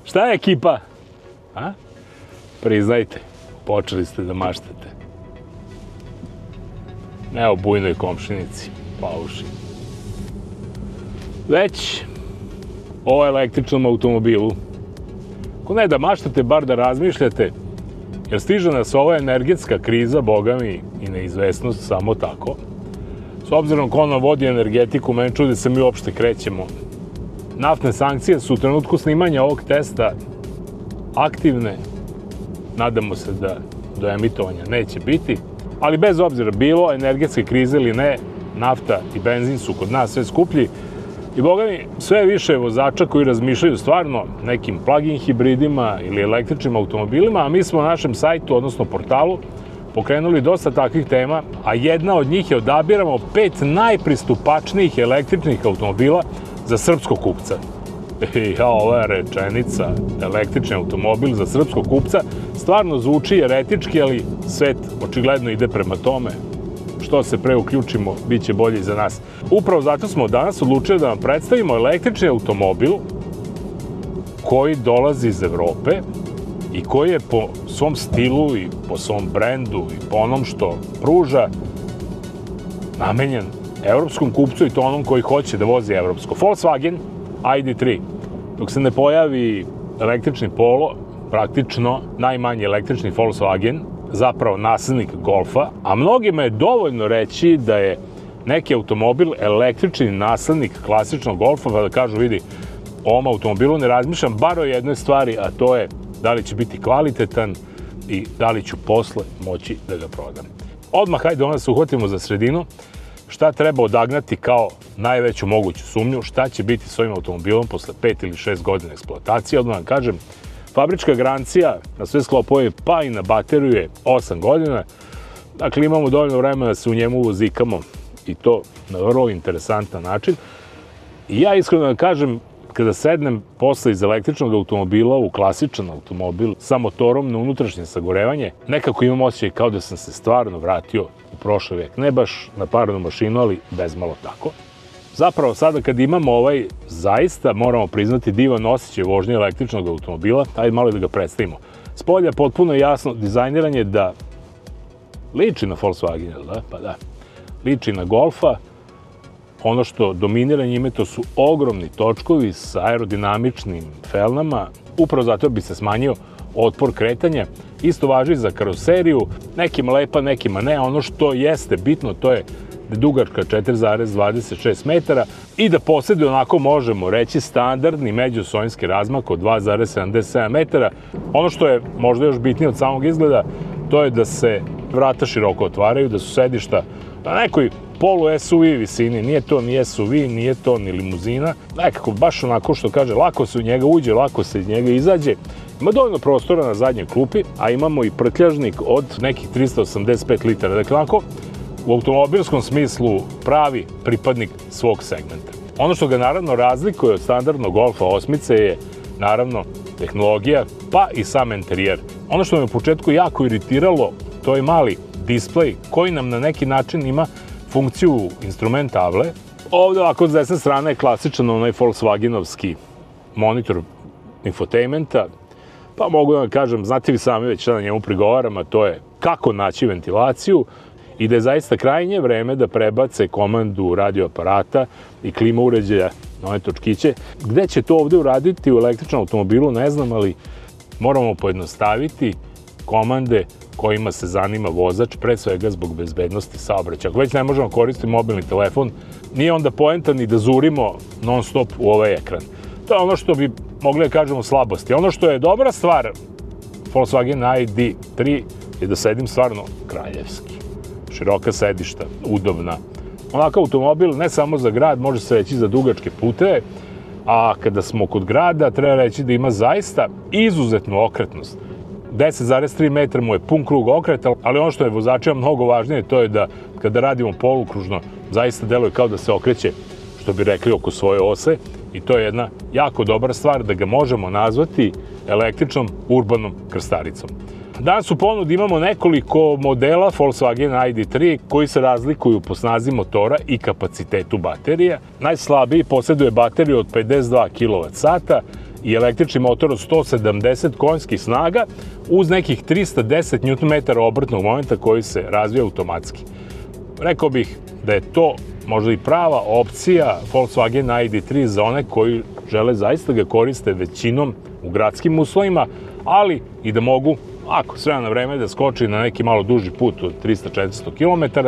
Šta je ekipa? A? Priznajte, počeli ste da maštate. Ne o bujnoj komšinici, pauši. Već o električnom automobilu. Ako ne da maštate, bar da razmišljate, jer stiže nas ova energetska kriza, boga mi, i neizvesnost samo tako. S obzirom ko nam vodi energetiku, meni čudi da se mi uopšte krećemo. Naftne sankcije su u trenutku snimanja ovog testa aktivne. Nadamo se da do emitovanja neće biti. Ali bez obzira bilo energetske krize ili ne, nafta i benzin su kod nas sve skuplji. I boga mi, sve više vozača koji razmišljaju stvarno nekim plug-in hibridima ili električnim automobilima, a mi smo na našem sajtu, odnosno portalu, pokrenuli dosta takvih tema, a jedna od njih je odabiramo 5 najpristupačnijih električnih automobila za srpskog kupca. Ova rečenica, električni automobil za srpskog kupca, stvarno zvuči eretički, ali svet očigledno ide prema tome. Što se pre uključimo, bit će bolje za nas. Upravo zato smo danas odlučili da vam predstavimo električni automobil koji dolazi iz Evrope i koji je po svom stilu i po svom brendu i po onom što pruža namenjen evropskom kupcu i to onom koji hoće da vozi evropsko. Volkswagen ID3. Dok se ne pojavi električni Polo, praktično najmanji električni Volkswagen, zapravo naslednik Golfa, a mnogima je dovoljno reći da je neki automobil električni naslednik klasičnog Golfa, pa da kažu, vidi, o ovom automobilu ne razmišljam bar o jednoj stvari, a to je da li će biti kvalitetan i da li ću posle moći da ga prodam. Odmah, hajde onda se uhvatimo za sredinu. Šta treba odagnati kao najveću moguću sumnju, šta će biti s ovim automobilom posle 5 ili 6 godina eksploatacije. Odmah vam kažem, fabrička garancija na sve sklopove pa i na bateriju je 8 godina. Dakle, imamo dovoljno vremena da se u njemu vozikamo i to na vrlo interesantan način. I ja iskreno da kažem, kada sednem posle iz električnog automobila u klasičan automobil sa motorom na unutrašnje sagorevanje, nekako imam osjećaj kao da sam se stvarno vratio u prošli vek. Ne baš na parnu mašinu, ali bezmalo tako. Zapravo, sada kad imamo ovaj, zaista moramo priznati divan osjećaj vožnje električnog automobila, ajde malo da ga predstavimo. Spolja potpuno jasno dizajniranje da liči na Volkswagen, da? Pa da. Liči na Golfa. Ono što dominira njime to su ogromni točkovi sa aerodinamičnim felnama, upravo zato bi se smanjio otpor kretanja. Isto važi za karoseriju, nekima lepa, nekima ne. Ono što jeste bitno to je da je dugačka 4,26 metara i da posjeduje, onako možemo reći, standardni međusojinski razmak od 2,77 metara. Ono što je možda još bitnije od samog izgleda, to je da se vrata široko otvaraju, da su sedišta na nekoj polu SUV visini, nije to ni SUV, nije to ni limuzina, nekako baš onako što kaže, lako se u njega uđe, lako se iz njega izađe. Ima dovoljno prostora na zadnjoj klupi, a imamo i prtljažnik od nekih 385 litara. Dakle, onako, u automobilskom smislu pravi pripadnik svog segmenta. Ono što ga naravno razlikuje od standardnog Golfa 8 je naravno tehnologija, pa i sam interijer. Ono što me u početku jako iritiralo, to je mali displej koji nam na neki način ima funkciju instrument table. Ovde ovako s desne strane je klasičan onaj Volkswagenovski monitor infotainmenta, pa mogu da vam kažem, znate vi sami već šta na njemu prigovaram, a to je kako naći ventilaciju i da je zaista krajnje vreme da prebace komandu radioaparata i klima uređaja na ove točkiće. Gde će to ovde uraditi u električnom automobilu, ne znam, ali moramo pojednostaviti komande kojima se zanima vozač, pre svega zbog bezbednosti saobraćaja. Ako već ne možemo koristiti mobilni telefon, nije onda poenta ni da zurimo non stop u ovaj ekran. To je ono što bi mogli da kažemo slabosti. Ono što je dobra stvar Volkswagen ID3 je da sedim stvarno kraljevski. Široka sedišta, udobna. Onakav automobil ne samo za grad, može se reći za dugačke puteve, a kada smo kod grada treba reći da ima zaista izuzetnu okretnost. 10,3 metra mu je pun krug okreta, ali ono što je vozačima mnogo važnije to je da kada radimo polukružno zaista deluje kao da se okreće, što bi rekli, oko svoje ose i to je jedna jako dobra stvar da ga možemo nazvati električnom urbanom krstaricom. Danas u ponudi imamo nekoliko modela Volkswagen ID3 koji se razlikuju po snazi motora i kapacitetu baterije. Najslabiji posjeduje bateriju od 52 kWh i električni motor od 170 konjskih snaga uz nekih 310 Nm obrtnog momenta koji se razvija automatski. Rekao bih da je to možda i prava opcija Volkswagen ID3 za one koji žele zaista ga koriste većinom u gradskim uslovima, ali i da mogu, ako s vremena na vreme, da skoči na neki malo duži put od 300-400 km,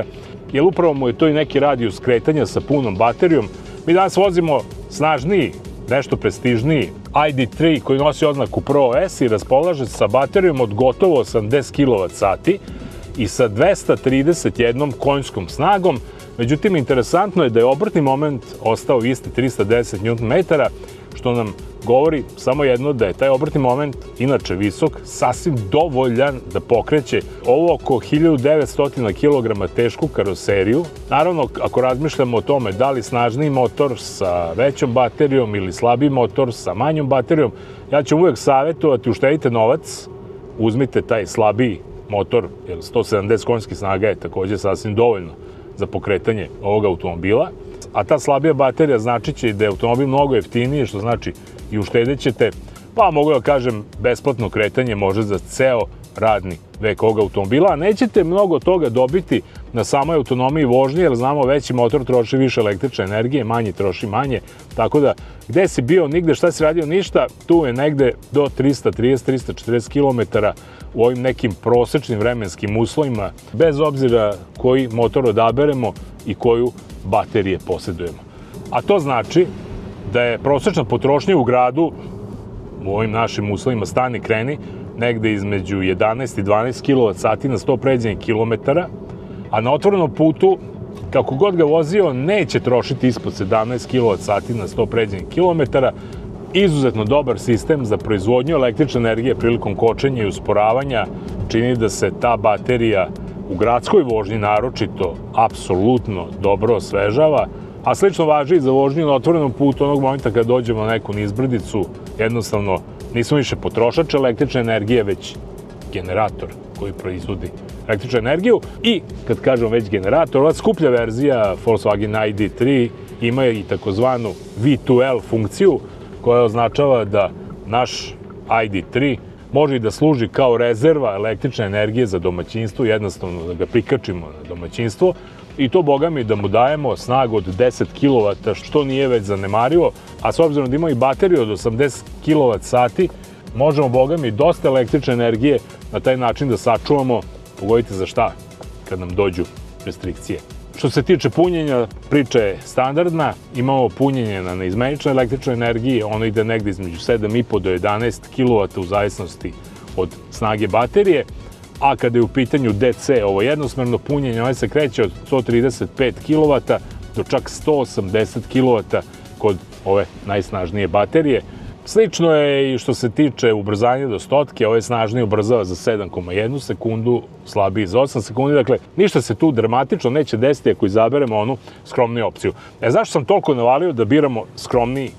jer upravo mu je to i neki radijus kretanja sa punom baterijom. Mi danas vozimo snažniji, nešto prestižniji ID3 koji nosi oznaku Pro S i raspolaže sa baterijom od gotovo 80 kWh i sa 231 konjskom snagom. Međutim, interesantno je da je obrtni moment ostao isti 310 Nm, što nam govori samo jedno, da je taj obrtni moment, inače visok, sasvim dovoljan da pokreće ovo oko 1900 kg tešku karoseriju. Naravno, ako razmišljamo o tome da li snažniji motor sa većom baterijom ili slabiji motor sa manjom baterijom, ja ću uvek savjetovati, uštedite novac, uzmite taj slabiji motor, jer 170 konjskih snaga je takođe sasvim dovoljno za pokretanje ovog automobila, a ta slabija baterija znači će da je automobil mnogo jeftiniji, što znači i uštedit ćete, pa mogu da kažem, besplatno kretanje može za ceo radni vek ovog automobila, a nećete mnogo toga dobiti na samoj autonomiji vožnje, jer znamo veći motor troši više električne energije, manji troši manje, tako da gde si bio, nigde, šta si radio, ništa, tu je negde do 330-340 km u ovim nekim prosečnim vremenskim uslovima, bez obzira koji motor odaberemo i koju baterije posjedujemo. A to znači da je prosečna potrošnja u gradu u ovim našim uslovima stani kreni negde između 11 i 12 kWh na 100 pređenih kilometara, a na otvorenom putu, kako god ga vozio, neće trošiti ispod 17 kWh na 100 pređenih kilometara. Izuzetno dobar sistem za proizvodnju električne energije prilikom kočenja i usporavanja, čini da se ta baterija u gradskoj vožnji naročito apsolutno dobro osvežava, a slično važi i za vožnju na otvorenom putu onog momenta kada dođemo na neku nizbrdicu, jednostavno nismo više potrošač električne energije, već generator koji proizvodi električnu energiju. I kad kažem već generator, ova skuplja verzija Volkswagen ID3 ima i takozvanu V2L funkciju, koja označava da naš ID3 može i da služi kao rezerva električne energije za domaćinstvo, jednostavno da ga prikačimo na domaćinstvo i to, boga mi, da mu dajemo snagu od 10 kW, što nije već zanemarivo, a s obzirom da ima i bateriju od 80 kWh, možemo, boga mi, dosta električne energije na taj način da sačuvamo, pogodite za šta, kad nam dođu restrikcije. Što se tiče punjenja, priča je standardna, imamo punjenje na neizmeničnoj električnoj energiji, ono ide negde između 7,5 do 11 kW u zavisnosti od snage baterije, a kada je u pitanju DC, ovo jednosmerno punjenje, ono se kreće od 135 kW do čak 180 kW kod ove najsnažnije baterije. Slično je i što se tiče ubrzanja do stotke, ovaj snažniji ubrzava za 7,1 sekundu, slabiji za 8 sekundi, dakle ništa se tu dramatično neće desiti ako izaberemo onu skromniju opciju. Zašto sam toliko navalio da biramo skromniji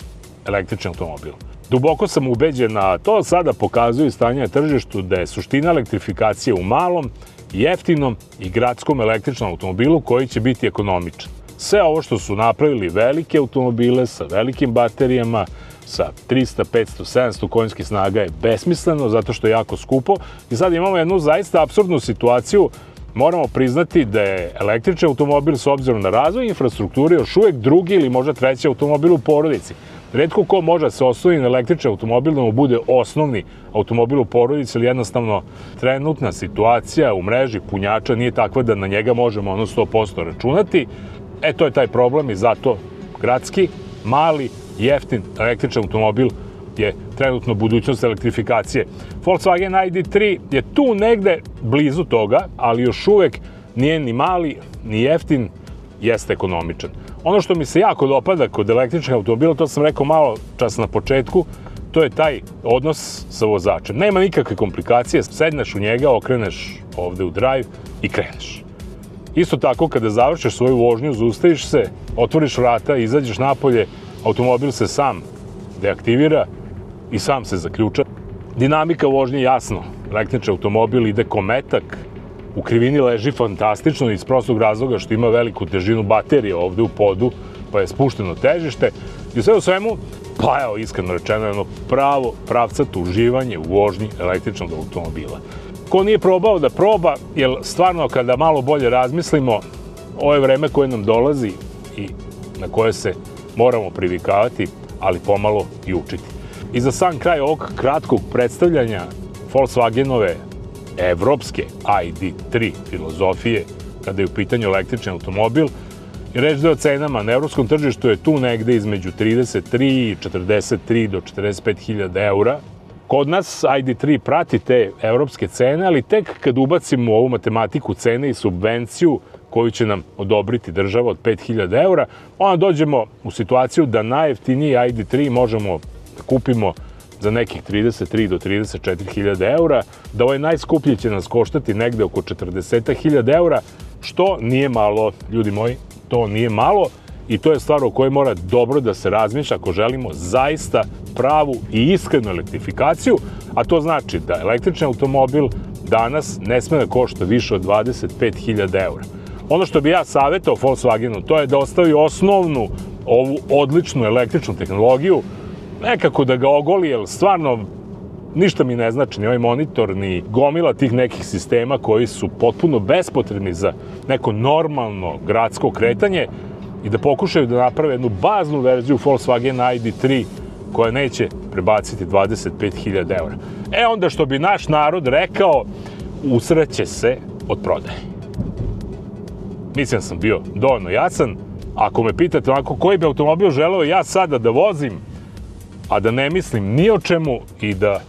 električni automobil? Duboko sam ubeđen, a to sada pokazuju stanje na tržištu, da je suština elektrifikacije u malom, jeftinom i gradskom električnom automobilu koji će biti ekonomičan. Sve ovo što su napravili velike automobile sa velikim baterijama, sa 300, 500, 700 konjskih snaga je besmisleno, zato što je jako skupo. I sad imamo jednu zaista apsurdnu situaciju. Moramo priznati da je električni automobil, s obzirom na razvoj infrastrukture, još uvek drugi ili možda treći automobil u porodici. Retko ko može da se osnovi na električni automobil da mu bude osnovni automobil u porodici, ili jednostavno trenutna situacija u mreži punjača nije takva da na njega možemo 100% računati. To je taj problem i zato gradski, mali, jeftin električan automobil je trenutno budućnost elektrifikacije. Volkswagen ID3 je tu negde blizu toga, ali još uvek nije ni mali, ni jeftin, jeste ekonomičan. Ono što mi se jako dopada kod električnih automobila, to sam rekao malo čas na početku, to je taj odnos sa vozačem. Nema nikakve komplikacije, sedneš u njega, okreneš ovde u drive i kreneš. Isto tako, kada završiš svoju vožnju, zaustaviš se, otvoriš vrata, izađeš napolje, automobil se sam deaktivira i sam se zaključa. Dinamika vožnje je jasno. Električni automobil ide ko metak, u krivini leži fantastično iz prostog razloga što ima veliku težinu baterije ovde u podu, pa je spušteno težište. I sve u svemu, pa evo, iskreno rečeno, jedno pravo pravcato uživanje u vožnji električnog automobila. Ko nije probao da proba, jer stvarno kada malo bolje razmislimo, ovo je vreme koje nam dolazi i na koje se moramo privikavati, ali pomalo i učiti. I za sam kraj ovog kratkog predstavljanja Volkswagenove evropske ID3 filozofije, kada je u pitanju električni automobil, i reći da o cenama na evropskom tržištu je tu negde između 33 i 43 do 45 hiljada eura. Kod nas ID3 prati te evropske cene, ali tek kad ubacimo ovu matematiku cene i subvenciju koju će nam odobriti država od 5.000 eura, onda dođemo u situaciju da najjeftiniji ID3 možemo da kupimo za nekih 33 do 34 hiljade eura, da ovaj najskuplji će nas koštati negde oko 40.000 eura, što nije malo, ljudi moji, to nije malo i to je stvar o kojoj mora dobro da se razmišlja ako želimo zaista pravu i iskrenu elektrifikaciju, a to znači da električni automobil danas ne sme da košta više od 25.000 eura. Ono što bi ja savjetao Volkswagenu, to je da ostavi osnovnu ovu odličnu električnu tehnologiju, nekako da ga ogoli, jer stvarno ništa mi ne znači, ni ovaj monitor, ni gomila tih nekih sistema koji su potpuno bespotrebni za neko normalno gradsko kretanje i da pokušaju da naprave jednu baznu verziju Volkswagen ID3 koja neće prebaciti 25.000 eura. E onda što bi naš narod rekao, usreće se od prodaje. Mislim da sam bio dovoljno jasan. Ako me pitate onako koji bi automobil želeo ja sada da vozim, a da ne mislim ni o čemu i da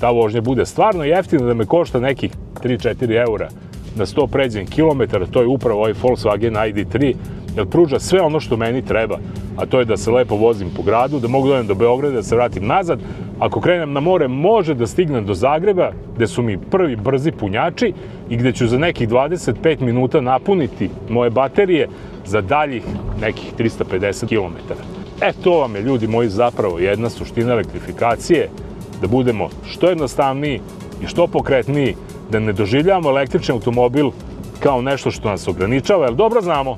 ta vožnja bude stvarno jeftina, da me košta nekih 3-4 eura na 100 pređenih kilometara, to je upravo ovaj Volkswagen ID3, jer pruža sve ono što meni treba, a to je da se lepo vozim po gradu, da mogu dođem do Beograda, da se vratim nazad. Ako krenem na more, može da stignem do Zagreba, gde su mi prvi brzi punjači i gde ću za nekih 25 minuta napuniti moje baterije za daljih nekih 350 kilometara. E, to vam je, ljudi moji, zapravo jedna suština elektrifikacije, da budemo što jednostavniji i što pokretniji, da ne doživljavamo električni automobil kao nešto što nas ograničava, jer dobro znamo,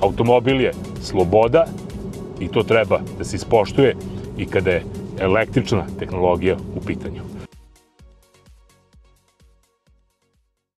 automobil je sloboda i to treba da se ispoštuje i kada je električna tehnologija u pitanju.